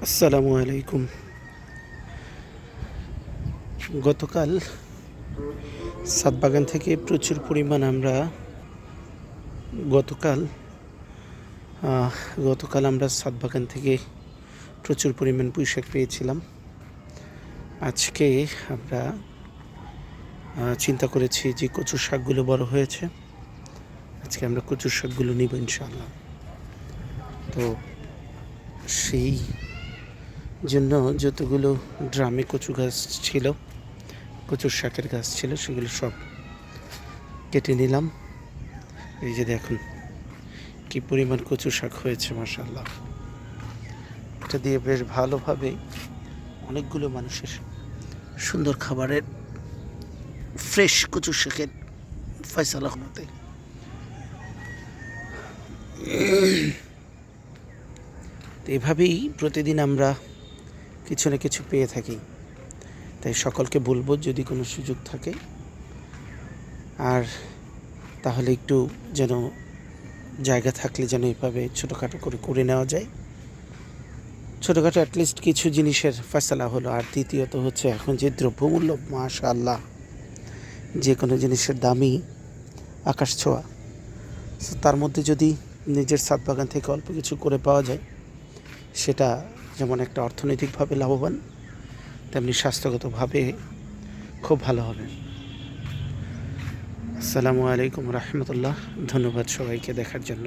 আসসালামু আলাইকুম। গতকাল ছাদবাগান থেকে প্রচুর পরিমাণ আমরা গতকাল গতকাল আমরা ছাদবাগান থেকে প্রচুর পরিমাণ পুঁইশাক পেয়েছিলাম। আজকে আমরা চিন্তা করেছি যে কচুর শাকগুলো বড় হয়েছে, আজকে আমরা কচুর শাকগুলো নিব ইনশাআল্লাহ। তো সেই জন্য যতগুলো ড্রামে কচু গাছ ছিল, কচুর শাকের গাছ ছিল, সেগুলো সব কেটে নিলাম। এই যে দেখুন কি পরিমাণ কচু শাক হয়েছে, মাশাআল্লাহ। এটা দিয়ে বেশ ভালোভাবে অনেকগুলো মানুষের সুন্দর খাবারের ফ্রেশ কচু শাকের ফয়সালা হতে। তো এভাবেই প্রতিদিন আমরা কিছু না কিছু পেয়ে থাকি। তাই সকলকে বলবো, যদি কোনো সুযোগ থাকে আর তাহলে একটু যেন জায়গা থাকলে যেন এভাবে ছোটোখাটো করে নেওয়া যায়। ছোটোখাটো অ্যাটলিস্ট কিছু জিনিসের ফয়সালা হলো। আর দ্বিতীয়ত হচ্ছে, এখন যে দ্রব্যমূল্য, মাশাআল্লাহ, যে কোনো জিনিসের দামই আকাশ ছোঁয়া। তার মধ্যে যদি নিজের ছাদ বাগান থেকে অল্প কিছু করে পাওয়া যায়, সেটা যেমন একটা অর্থনৈতিকভাবে লাভবান, তেমনি স্বাস্থ্যগতভাবে খুব ভালো হবে। আসসালামু আলাইকুম রহমতুল্লাহ। ধন্যবাদ সবাইকে দেখার জন্য।